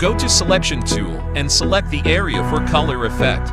Go to Selection tool and select the area for color effect.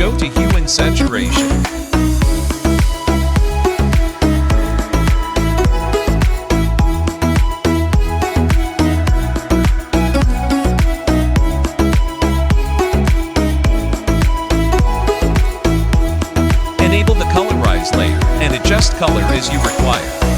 Go to Hue and Saturation. Enable the Colorize layer and adjust color as you require.